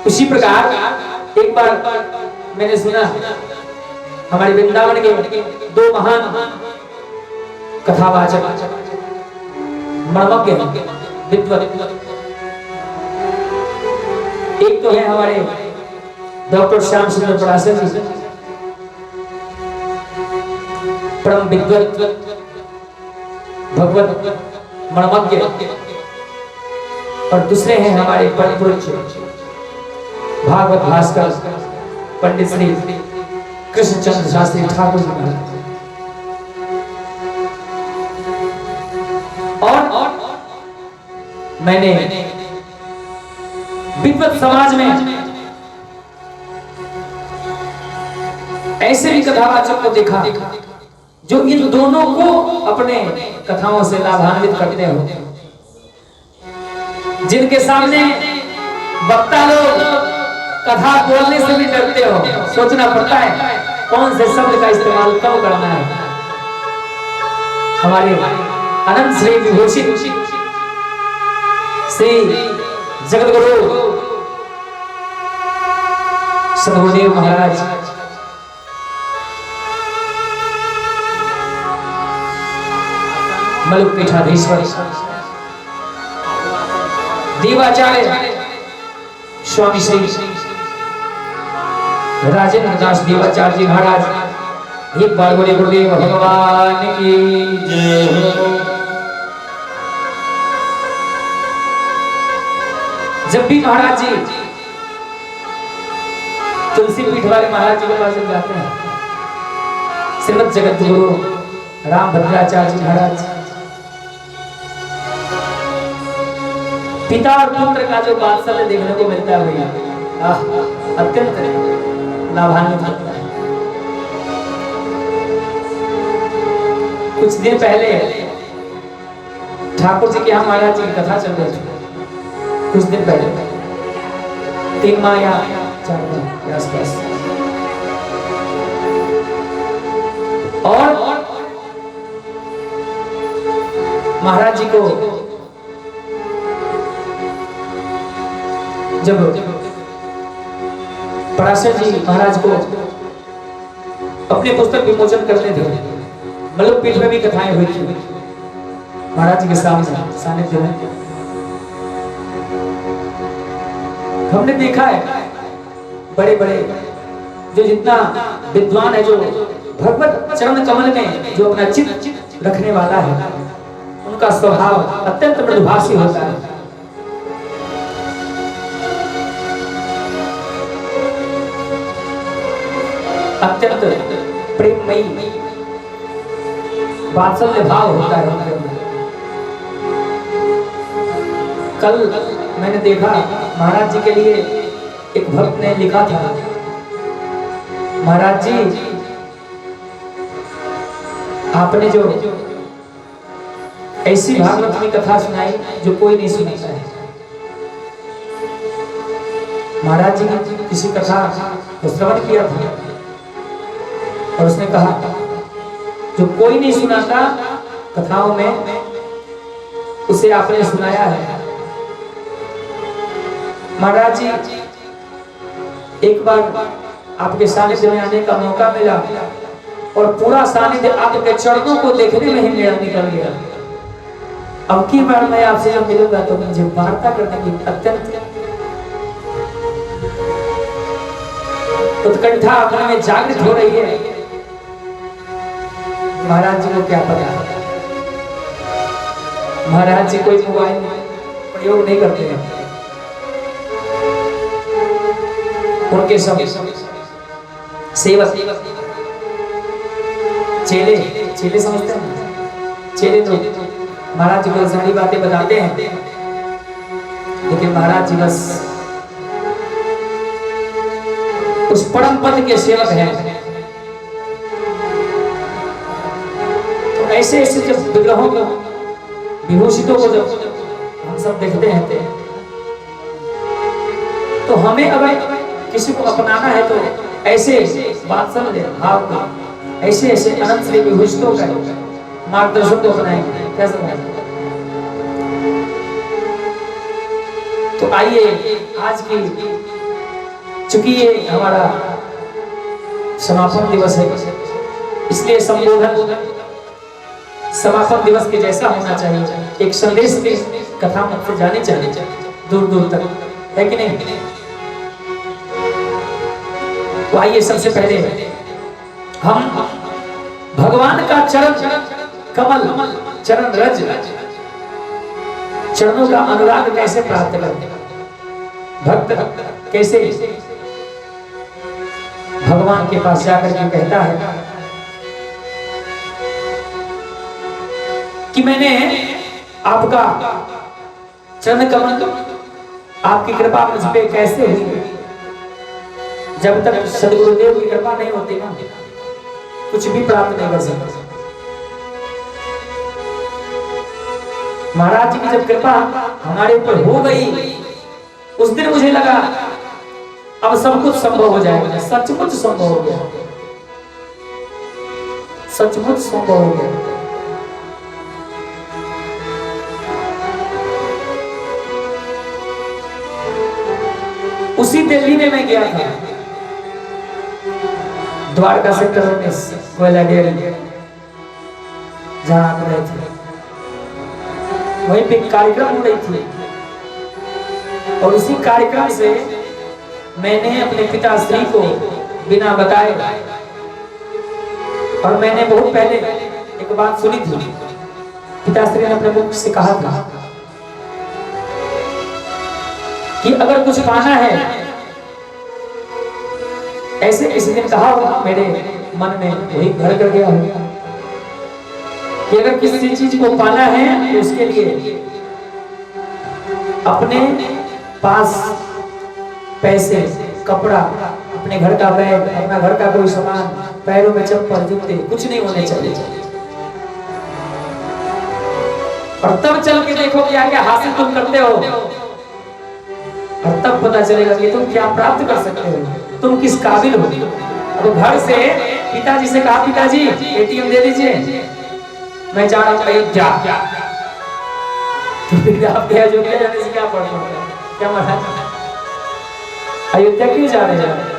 उसी प्रकार एक बार मैंने सुना हमारे वृंदावन के दो महान कथावाचक मर्मज्ञ विद्वत, एक तो है हमारे डॉक्टर श्याम सुंदर पराशर जी, परम विद्वत भगवत मर्मज्ञ, और दूसरे हैं हमारे परम पूज्य भागवत भास्कर पंडित श्री कृष्णचंद्र शास्त्री ठाकुर जी महाराज। और मैंने विद्वत समाज में ऐसे भी कथावाचक को देखा जो इन दोनों को अपने कथाओं से लाभान्वित करते हो, जिनके सामने वक्ता लोग कथा बोलने से भी डरते हो, सोचना पड़ता है कौन से शब्द का इस्तेमाल कब करना है। हमारे अनंत श्री विभूषित श्री जगतगुरु सदगुरुदेव महाराज मलुक पीठाधीश्वर देवाचार्य स्वामी श्री राजेंद्र दास देवाचार्य जी महाराज, एक बार बोले गुरुदेव भगवान की जय हो। जब भी महाराज जी तुलसी पीठ वाले महाराज जी के पास जाते हैं, श्रीमद जगत गुरु राम भद्राचार्य जी महाराज, पिता और पुत्र का जो वात्सल्य देखने को मिलता है भैया, अत्यंत लाभान्वित होता है। कुछ दिन पहले ठाकुर जी के यहाँ महाराज जी की कथा चल रही थी, कुछ दिन पहले 3 माह या 4 माह के आसपास, और महाराज जी को जब पराशर जी महाराज को अपने पुस्तक विमोचन करने थे, मलुक पीठ में भी कथाएं हुई थी महाराज जी के सामने सानिध्य में, हमने देखा है बड़े बड़े जो जितना विद्वान है, जो भगवत चरण कमल में जो अपना चित्त रखने वाला है, उनका स्वभाव अत्यंत मृदुभाषी होता है। अत्यंत प्रेममयी वात्सल्य भाव होता है उनके अंदर। कल मैंने देखा महाराज जी के लिए एक भक्त ने लिखा था, महाराज जी आपने जो ऐसी भागवत की कथा सुनाई जो कोई नहीं सुनता है। महाराज जी ने किसी कथा को श्रवण किया था और उसने कहा जो कोई नहीं सुनाता कथाओं में, उसे आपने सुनाया है। महाराज जी एक बार आपके सानिध्य में आने का मौका मिला और पूरा सानिध्य आपके चरणों को देखने में ही मेरा निकल गया। अब की बार मैं आपसे जब मिलूंगा तो मुझे वार्ता करने की अत्यंत उत्कंठा अपने में जागृत हो रही है। महाराज जी को क्या पता, महाराज जी कोई मोबाइल प्रयोग नहीं करते हैं, उनके सब सेवक चेले चेले समझते हैं, चेले तो महाराज जी को सारी बातें बताते हैं, लेकिन महाराज जी बस उस परम पद के सेवक हैं। तो ऐसे ऐसे जब विग्रहों को विभूषितों को जब हम सब देखते हैं तो हमें अगर किसी को अपनाना है तो ऐसे वात्सल्य भाव को, ऐसे ऐसे अनंत श्री विभूषितों का मार्गदर्शन को अपनाएंगे। कैसे बनाएंगे? तो आइए आज की चूंकि ये हमारा समापन दिवस है, इसलिए संबोधन समापन दिवस के जैसा होना चाहिए। एक संदेश की कथा मुख से जानी चाहिए दूर दूर तक, है कि नहीं? तो आइए सबसे पहले हम भगवान का चरण कमल, चरण रज, चरणों का अनुराग कैसे प्राप्त करते, भक्त कैसे भगवान के पास जाकर के कहता है कि मैंने आपका चरण कमल, आपकी कृपा मुझ पे कैसे हुई। जब तक सदगुरुदेव की कृपा नहीं होती ना, कुछ भी प्राप्त नहीं कर सकता। महाराज जी की जब कृपा हमारे ऊपर हो गई, उस दिन मुझे लगा अब सब कुछ संभव हो जाएगा। सचमुच संभव हो गया, सचमुच संभव हो गया। उसी दिल्ली में मैं गया था, द्वारका सेक्टर 19 कोयला डेयरी, जहां आप रहे थे, वहीं पे कार्यक्रम हो रही थी। और उसी कार्यक्रम से मैंने अपने पिताश्री को बिना बताए, और मैंने बहुत पहले एक बात सुनी थी, पिताश्री ने अपने मुख से कहा था कि अगर कुछ पाना है, ऐसे किसी दिन कहा हो मेरे मन में, वही घर कर गया हो कि अगर किसी चीज को पाना है तो उसके लिए अपने पास पैसे, कपड़ा, अपने घर का बैग, अपना घर का कोई सामान, पैरों में चप्पल, जूते, कुछ नहीं होने चाहिए। और तब चल के देखो क्या क्या हासिल तुम करते हो, और तब पता चलेगा कि तुम क्या प्राप्त कर सकते हो, तुम किस काबिल हो। तो घर से पिताजी से कहा, पिताजी एटीएम दे दीजिए, मैं जा रहा हूँ अयोध्या। तो फिर आप अयोध्या जाने से क्या पड़, क्या महाराज अयोध्या क्यों जा रहे हैं?